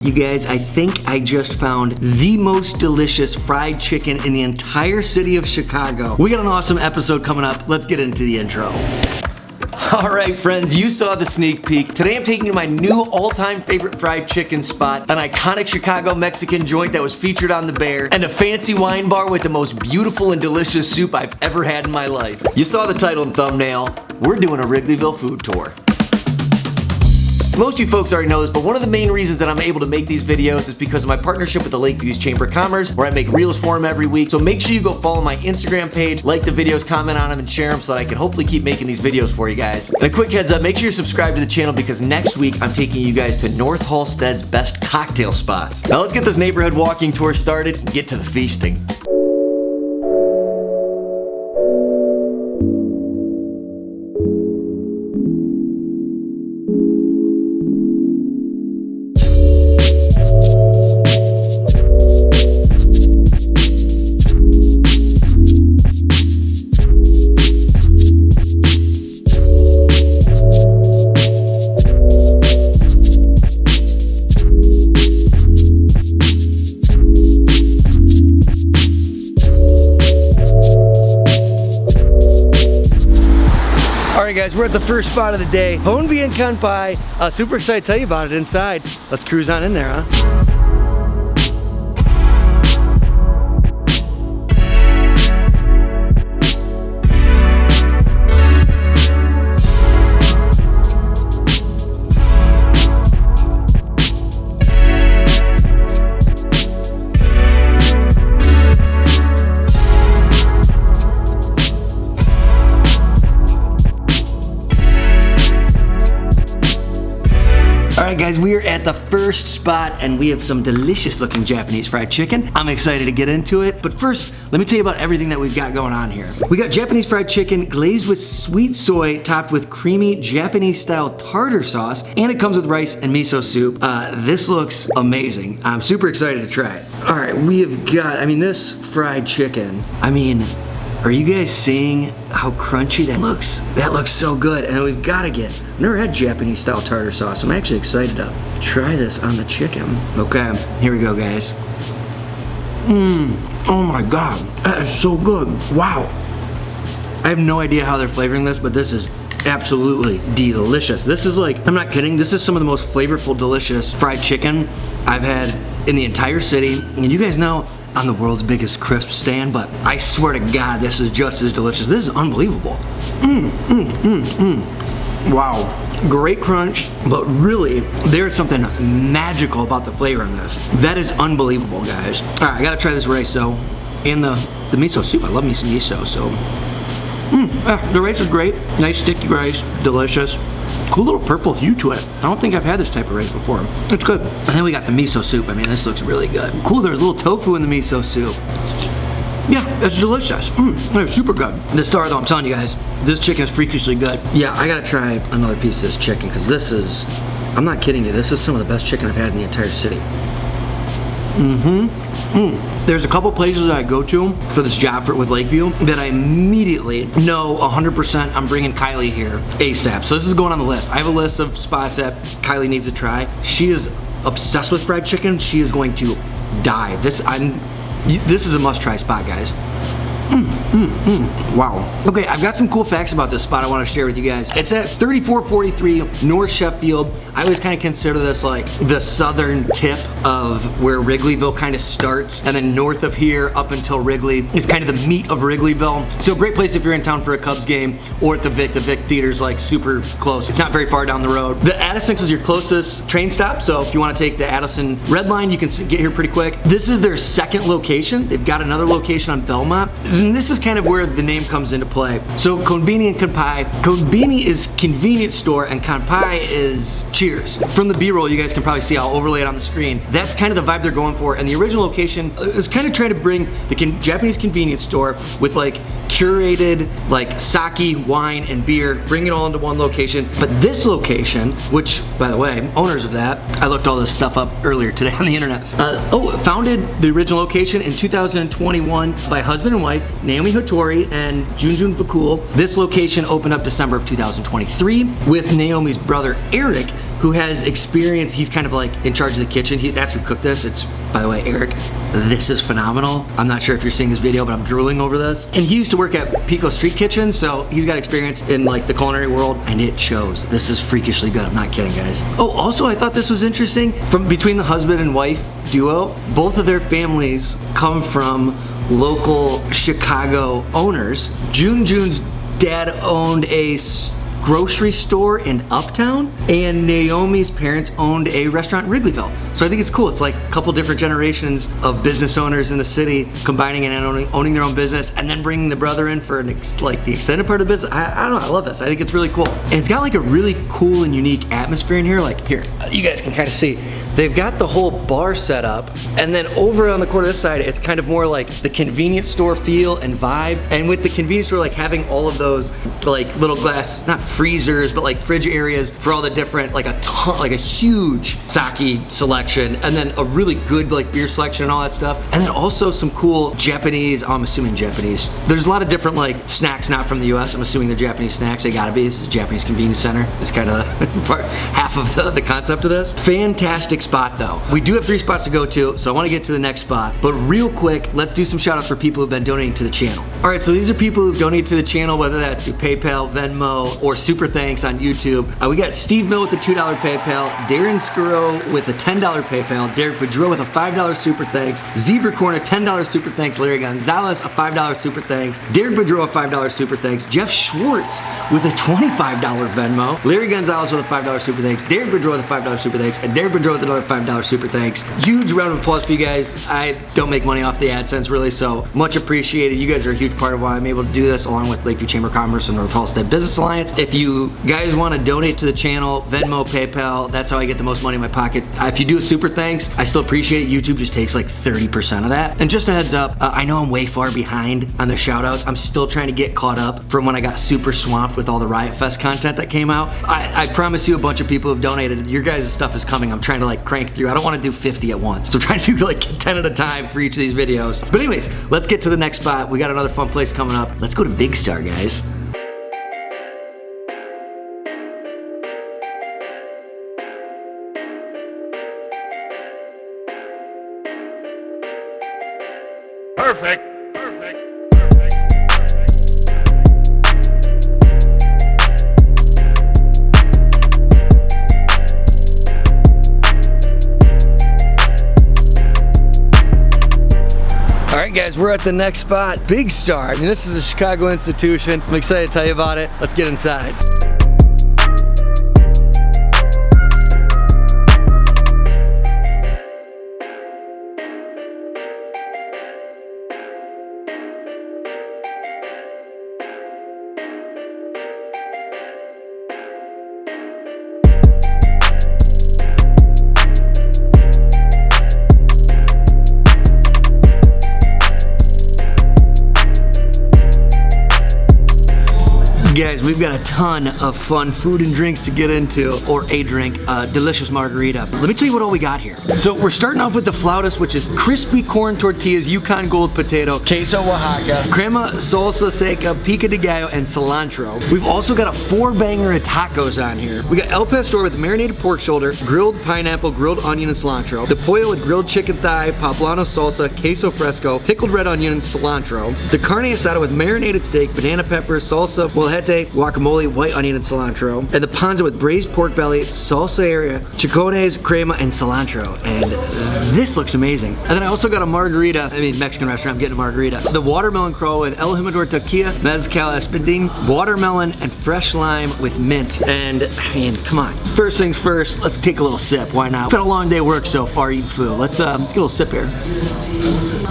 You guys, I think I just found the most delicious fried chicken in the entire city of Chicago. We got an awesome episode coming up. Let's get into the intro. All right, friends, you saw the sneak peek. Today I'm taking you to my new all-time favorite fried chicken spot, an iconic Chicago Mexican joint that was featured on The Bear, and a fancy wine bar with the most beautiful and delicious soup I've ever had in my life. You saw the title and thumbnail. We're doing a Wrigleyville food tour. Most of you folks already know this, but one of the main reasons that I'm able to make these videos is because of my partnership with the Lakeview Chamber of Commerce, where I make reels for them every week. So make sure you go follow my Instagram page, like the videos, comment on them, and share them so that I can hopefully keep making these videos for you guys. And a quick heads up, make sure you're subscribed to the channel because next week I'm taking you guys to North Halstead's best cocktail spots. Now let's get this neighborhood walking tour started and get to the feasting. Guys, we're at the first spot of the day, Hone Bien Kanpai. Super excited to tell you about it inside. Let's cruise on in there, huh? Alright guys, we are at the first spot and we have some delicious looking Japanese fried chicken. I'm excited to get into it, but first, let me tell you about everything that we've got going on here. We got Japanese fried chicken glazed with sweet soy, topped with creamy Japanese style tartar sauce, and it comes with rice and miso soup. This looks amazing. I'm super excited to try it. Alright, we have got, this fried chicken, are you guys seeing how crunchy that looks? That looks so good. And we've got to get, I've never had Japanese style tartar sauce. I'm actually excited to try this on the chicken. Okay, here we go, guys. Oh my God, that is so good. Wow. I have no idea how they're flavoring this, but this is absolutely delicious. This is like, I'm not kidding, this is some of the most flavorful, delicious fried chicken I've had in the entire city. And you guys know, I'm the world's biggest crisp stand, but I swear to God, this is just as delicious. This is unbelievable. Wow, great crunch, but really, there's something magical about the flavor in this. That is unbelievable, guys. All right, I gotta try this rice though, and the miso soup. I love me some miso, so. The rice is great. Nice sticky rice, delicious. Cool little purple hue to it. I don't think I've had this type of rice before. It's good. And then we got the miso soup. This looks really good. Cool, there's a little tofu in the miso soup. Yeah, it's delicious. It's super good. The star though, I'm telling you guys, this chicken is freakishly good. Yeah, I gotta try another piece of this chicken because this is, I'm not kidding you, this is some of the best chicken I've had in the entire city. There's a couple places that I go to for this job with Lakeview that I immediately know 100% I'm bringing Kylie here ASAP. So this is going on the list. I have a list of spots that Kylie needs to try. She is obsessed with fried chicken. She is going to die. This is a must-try spot, guys. Wow. Okay, I've got some cool facts about this spot I want to share with you guys. It's at 3443 North Sheffield. I always kind of consider this like the southern tip of where Wrigleyville kind of starts, and then north of here up until Wrigley is kind of the meat of Wrigleyville. So a great place if you're in town for a Cubs game or at the Vic. The Vic Theater's like super close. It's not very far down the road. The Addison is your closest train stop, so if you want to take the Addison Red Line, you can get here pretty quick. This is their second location. They've got another location on Belmont. And this is kind of where the name comes into play. So Konbini and Kanpai. Konbini is convenience store and Kanpai is cheers. From the B-roll, you guys can probably see, I'll overlay it on the screen. That's kind of the vibe they're going for. And the original location is kind of trying to bring the Japanese convenience store with like curated like sake, wine, and beer, bring it all into one location. But this location, which by the way, owners of that, I looked all this stuff up earlier today on the internet. Founded the original location in 2021 by husband and wife, Naomi Hattori and Junjun Fakul. This location opened up December of 2023 with Naomi's brother Eric who has experience. He's kind of like in charge of the kitchen. That's who cooked this. It's, by the way, Eric, this is phenomenal. I'm not sure if you're seeing this video, but I'm drooling over this. And he used to work at Pico Street Kitchen, so he's got experience in like the culinary world, and it shows. This is freakishly good. I'm not kidding, guys. Oh, also, I thought this was interesting. From between the husband and wife duo, both of their families come from local Chicago owners. Jun's dad owned a grocery store in Uptown, and Naomi's parents owned a restaurant in Wrigleyville. So I think it's cool. It's like a couple different generations of business owners in the city combining and owning their own business, and then bringing the brother in for like the extended part of the business. I don't know, I love this. I think it's really cool. And it's got like a really cool and unique atmosphere in here. Like here, you guys can kind of see, they've got the whole bar set up, and then over on the corner of this side, it's kind of more like the convenience store feel and vibe. And with the convenience store, like having all of those like little glass, not freezers, but like fridge areas for all the different, like a huge sake selection, and then a really good like beer selection and all that stuff. And then also some cool Japanese, I'm assuming Japanese. There's a lot of different like snacks not from the US. I'm assuming they're Japanese snacks. They gotta be. This is a Japanese convenience center. It's kind of half of the concept of this. Fantastic spot though. We do have 3 spots to go to, so I wanna get to the next spot. But real quick, let's do some shout outs for people who've been donating to the channel. All right, so these are people who've donated to the channel, whether that's through PayPal, Venmo, or Super Thanks on YouTube. We got Steve Mill with a $2 PayPal, Darren Scuro with a $10 PayPal, Derek Boudreau with a $5 Super Thanks, Zebra Corn a $10 Super Thanks, Larry Gonzalez a $5 Super Thanks, Derek Boudreau a $5 Super Thanks, Jeff Schwartz with a $25 Venmo, Larry Gonzalez with a $5 Super Thanks, Derek Boudreau with a $5 Super Thanks, and Derek Boudreau with another $5 Super Thanks. Huge round of applause for you guys. I don't make money off the AdSense really, so much appreciated. You guys are a huge part of why I'm able to do this, along with Lakeview Chamber of Commerce and North Halstead Business Alliance. If you guys want to donate to the channel, Venmo, PayPal, that's how I get the most money in my pocket. If you do a Super Thanks, I still appreciate it. YouTube just takes like 30% of that. And just a heads up, I know I'm way far behind on the shout outs. I'm still trying to get caught up from when I got super swamped with all the Riot Fest content that came out. I promise you a bunch of people have donated. Your guys' stuff is coming. I'm trying to like crank through. I don't want to do 50 at once. So I'm trying to do like 10 at a time for each of these videos. But anyways, let's get to the next spot. We got another fun place coming up. Let's go to Big Star, guys. Perfect. All right, guys, we're at the next spot, Big Star. I mean, this is a Chicago institution. I'm excited to tell you about it. Let's get inside. Guys, we've got a ton of fun food and drinks to get into, or a drink, delicious margarita. Let me tell you what all we got here. So we're starting off with the flautas, which is crispy corn tortillas, Yukon Gold potato, queso Oaxaca, crema salsa seca, pico de gallo, and cilantro. We've also got a 4-banger of tacos on here. We got El Pastor with marinated pork shoulder, grilled pineapple, grilled onion, and cilantro. The pollo with grilled chicken thigh, poblano salsa, queso fresco, pickled red onion, and cilantro. The carne asada with marinated steak, banana peppers, salsa, molhete, guacamole, white onion, and cilantro. And the panza with braised pork belly, salsa area, chicones, crema, and cilantro. And this looks amazing. And then I also got a margarita, Mexican restaurant, I'm getting a margarita. The watermelon crawl with El Jimador tequila, mezcal espadín, watermelon, and fresh lime with mint. And come on. First things first, let's take a little sip. Why not? It's been a long day of work so far eating food. Let's get a little sip here.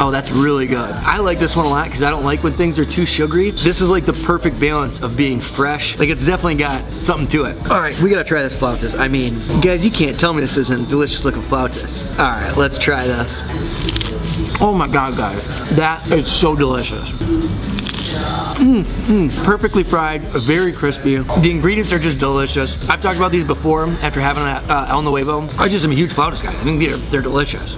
Oh, that's really good. I like this one a lot because I don't like when things are too sugary. This is like the perfect balance of being fresh. Like, it's definitely got something to it. All right, we gotta try this flautas. Guys, you can't tell me this isn't delicious looking flautas. All right, let's try this. Oh my God, guys. That is so delicious. Perfectly fried, very crispy. The ingredients are just delicious. I've talked about these before after having El Nuevo. I just am a huge flautas guy. I think they're delicious.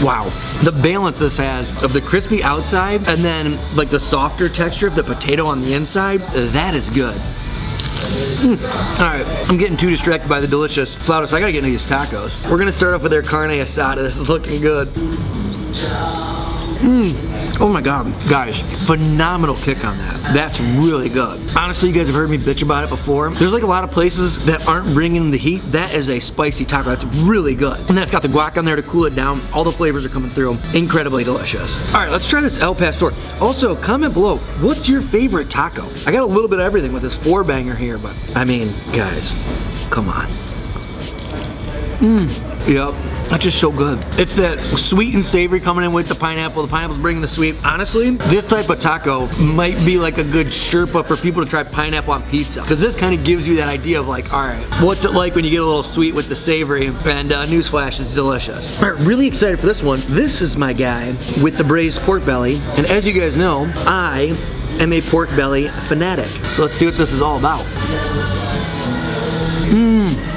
Wow. The balance this has of the crispy outside and then like the softer texture of the potato on the inside, that is good. Alright, I'm getting too distracted by the delicious flautas. I gotta get into these tacos. We're gonna start off with their carne asada. This is looking good. Oh my god, guys, phenomenal kick on that. That's really good. Honestly, you guys have heard me bitch about it before. There's like a lot of places that aren't bringing the heat. That is a spicy taco. That's really good. And then it's got the guac on there to cool it down. All the flavors are coming through. Incredibly delicious. All right, let's try this El Pastor. Also, comment below, what's your favorite taco? I got a little bit of everything with this 4-banger here, but I mean, guys, come on. Yep. That's just so good. It's that sweet and savory coming in with the pineapple. The pineapple's bringing the sweet. Honestly, this type of taco might be like a good Sherpa for people to try pineapple on pizza. Because this kind of gives you that idea of like, all right, what's it like when you get a little sweet with the savory? And newsflash, it's delicious. All right, really excited for this one. This is my guy with the braised pork belly. And as you guys know, I am a pork belly fanatic. So let's see what this is all about.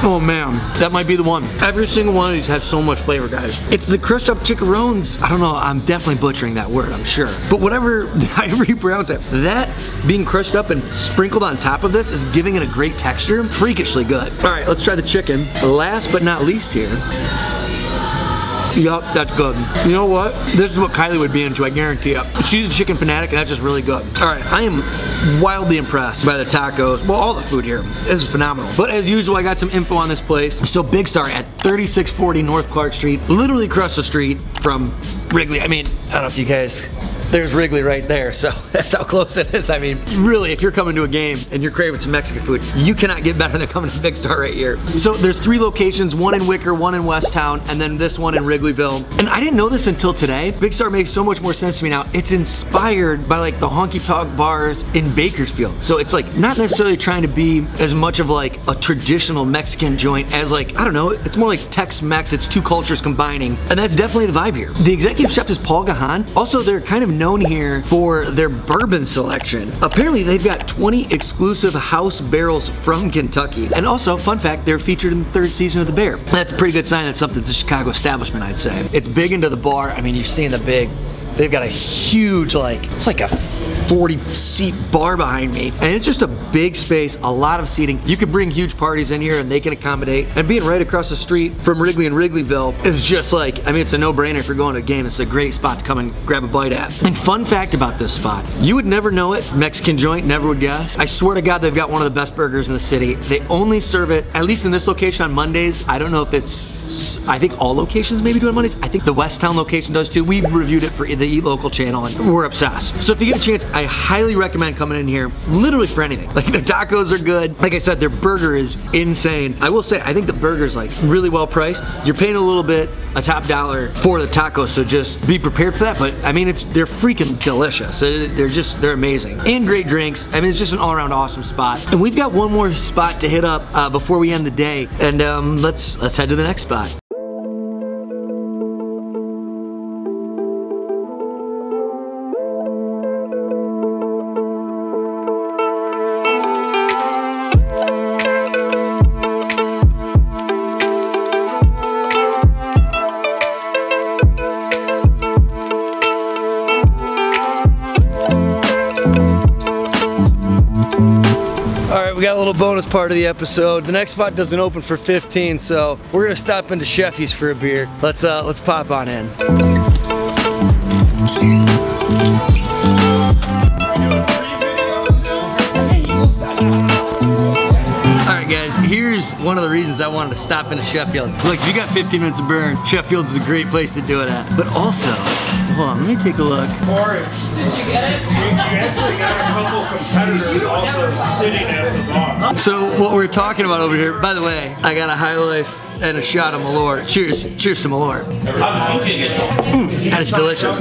Oh man, that might be the one. Every single one of these has so much flavor, guys. It's the crushed up chicharrones. I don't know, I'm definitely butchering that word, I'm sure. But whatever, however you pronounce it, that being crushed up and sprinkled on top of this is giving it a great texture. Freakishly good. All right, let's try the chicken. Last but not least here. Yup, that's good. You know what? This is what Kylie would be into, I guarantee you. She's a chicken fanatic and that's just really good. All right, I am wildly impressed by the tacos. Well, all the food here is phenomenal. But as usual, I got some info on this place. So Big Star at 3640 North Clark Street, literally across the street from Wrigley. I mean, I don't know if you guys, there's Wrigley right there, so that's how close it is. I mean, really, if you're coming to a game and you're craving some Mexican food, you cannot get better than coming to Big Star right here. So there's 3 locations, one in Wicker, one in Westtown, and then this one in Wrigleyville. And I didn't know this until today. Big Star makes so much more sense to me now. It's inspired by like the honky tonk bars in Bakersfield. So it's like not necessarily trying to be as much of like a traditional Mexican joint as like, I don't know, it's more like Tex-Mex. It's 2 cultures combining. And that's definitely the vibe here. The executive chef is Paul Gahan. Also, they're kind of known here for their bourbon selection. Apparently, they've got 20 exclusive house barrels from Kentucky. And also, fun fact, they're featured in the 3rd season of The Bear. That's a pretty good sign that something's a Chicago establishment, I'd say. It's big into the bar. I mean, you're seeing the big, they've got a huge, like, it's like a 40-seat bar behind me. And it's just a big space, a lot of seating. You could bring huge parties in here and they can accommodate. And being right across the street from Wrigley and Wrigleyville is just like, I mean, it's a no-brainer if you're going to a game. It's a great spot to come and grab a bite at. And fun fact about this spot, you would never know it. Mexican joint, never would guess. I swear to God, they've got one of the best burgers in the city. They only serve it, at least in this location, on Mondays. I don't know if it's, I think all locations maybe do it on Mondays. I think the Westtown location does too. We reviewed it for the Eat Local channel and we're obsessed. So if you get a chance, I highly recommend coming in here literally for anything. Like the tacos are good. Like I said, their burger is insane. I will say, I think the burger's like really well priced. You're paying a little bit, a top dollar for the tacos, so just be prepared for that. But I mean, they're freaking delicious. They're amazing. And great drinks. I mean, it's just an all around awesome spot. And we've got one more spot to hit up before we end the day. And let's head to the next spot. We got a little bonus part of the episode. The next spot doesn't open for 15, so we're gonna stop into Sheffy's for a beer. Let's pop on in. Alright guys, here's one of the reasons I wanted to stop into Sheffield. Look, if you got 15 minutes to burn, Sheffield's is a great place to do it at. But also, hold on, let me take a look. Orange. Did you get it? You actually got a couple competitors also sitting at the bar. So what we're talking about over here, by the way, I got a High Life and a shot of Malort. Cheers to Malort. That is delicious.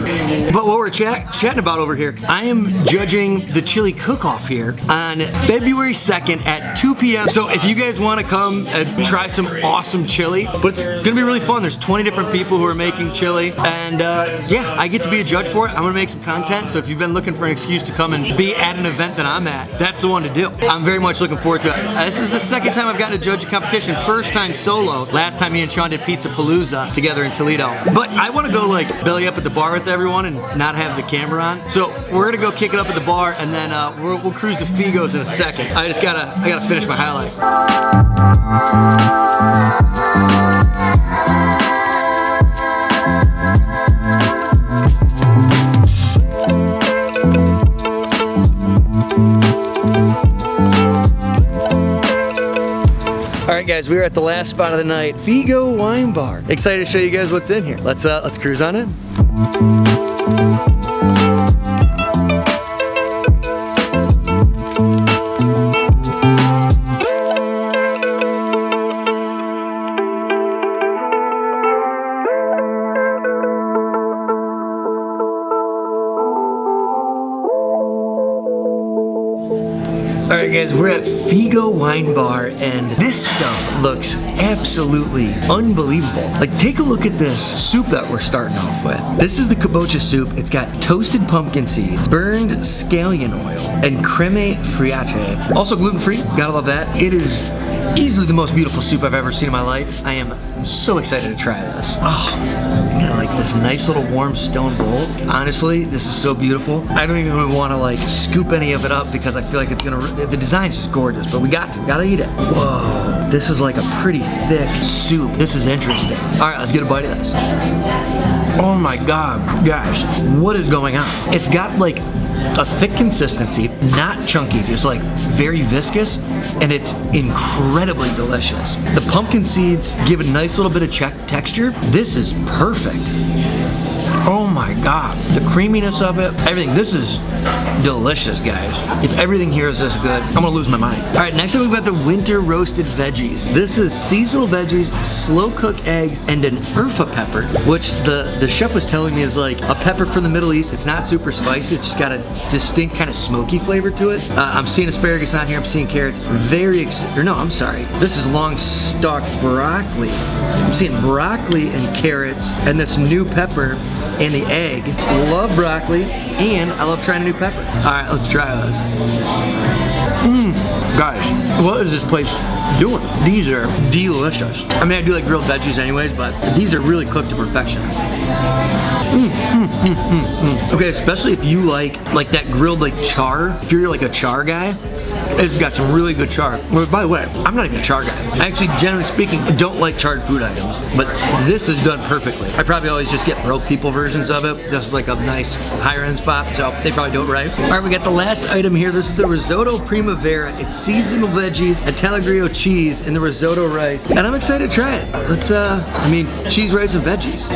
But what we're chatting about over here, I am judging the chili cook-off here on February 2nd at 2 p.m. So if you guys want to come and try some awesome chili, but it's gonna be really fun. There's 20 different people who are making chili, and yeah, I get to be a judge for it. I'm gonna make some content, so if you've been looking for an excuse to come and be at an event that I'm at, that's the one to do. I'm very much looking forward to it. This is the second time I've gotten to judge a competition, first time solo. ago. Last time me and Sean did Pizza Palooza together in Toledo. But I want to go like belly up at the bar with everyone and not have the camera on. So we're gonna go kick it up at the bar, and then we'll cruise to Figo's in a second. I gotta finish my highlight. Alright guys, we're at the last spot of the night, Figo Wine Bar. Excited to show you guys what's in here. Let's cruise on in. Alright guys, we're at Figo Wine Bar, and this stuff looks absolutely unbelievable. Like, take a look at this soup that we're starting off with. This is the kabocha soup. It's got toasted pumpkin seeds, burned scallion oil, and creme fraiche. Also gluten-free, gotta love that. It is easily the most beautiful soup I've ever seen in my life. I am so excited to try this. Oh, I got like this nice little warm stone bowl. Honestly, this is so beautiful. I don't even want to like scoop any of it up because I feel like it's gonna, the design's just gorgeous, but we gotta eat it. Whoa, this is like a pretty thick soup. This is interesting. All right, let's get a bite of this. Oh my God, guys, what is going on? It's got like a thick consistency, not chunky, just like very viscous, and it's incredibly delicious. The pumpkin seeds give a nice little bit of texture. This is perfect. Oh my God, the creaminess of it, everything. This is delicious, guys. If everything here is this good, I'm gonna lose my mind. All right, next up we've got the winter roasted veggies. This is seasonal veggies, slow cooked eggs, and an urfa pepper, which the chef was telling me is like a pepper from the Middle East. It's not super spicy, it's just got a distinct kind of smoky flavor to it. I'm seeing asparagus on here, I'm seeing carrots. This is long stalk broccoli. I'm seeing broccoli and carrots, and this new pepper and the egg. Love broccoli, and I love trying a new pepper. All right, let's try this. Guys, what is this place doing? These are delicious. I mean, I do like grilled veggies anyways, but these are really cooked to perfection. Okay, especially if you like that grilled like char. If you're like a char guy, it's got some really good char. Well, by the way, I'm not even a char guy. I actually, generally speaking, don't like charred food items, but this is done perfectly. I probably always just get broke people versions of it. This is like a nice higher end spot, so they probably do it right. All right, we got the last item here. This is the risotto primavera. It's seasonal veggies, Italian cheese, and the risotto rice. And I'm excited to try it. Let's, cheese, rice, and veggies.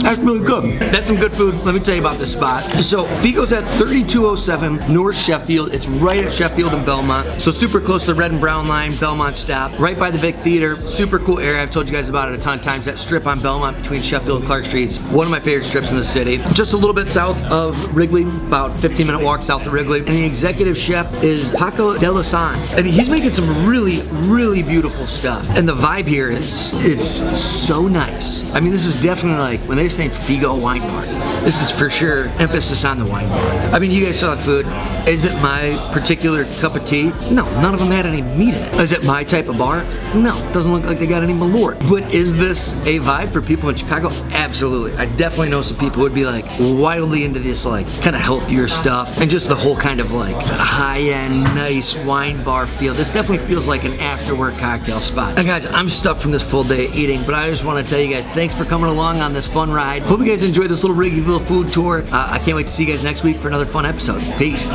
That's really good. That's some good food. Let me tell you about this spot. So Figo's at 3207 North Sheffield. It's right at Sheffield and Belmont. So super close to the red and brown line, Belmont stop. Right by the Vic Theater. Super cool area. I've told you guys about it a ton of times. That strip on Belmont between Sheffield and Clark Streets. One of my favorite strips in the city. Just a little bit south of Wrigley, about 15-minute walk south of Wrigley. And the executive chef is Paco de los San. And he's making some really, really beautiful stuff. And the vibe here it's so nice. I mean, this is definitely like, when they're saying Figo Wine Bar, this is for sure emphasis on the wine bar. I mean, you guys saw the food. Is it my particular cup of tea? No, none of them had any meat in it. Is it my type of bar? No, it doesn't look like they got any malort. But is this a vibe for people in Chicago? Absolutely. I definitely know some people who would be like wildly into this like kind of healthier stuff and just the whole kind of like high-end, nice wine bar feel. This definitely feels like an after-work cocktail spot. And guys, I'm stuffed from this full day of eating, but I just want to tell you guys, thanks for coming along on this fun ride. Hope you guys enjoyed this little Wrigleyville food tour. I can't wait to see you guys next week for another fun episode. Peace.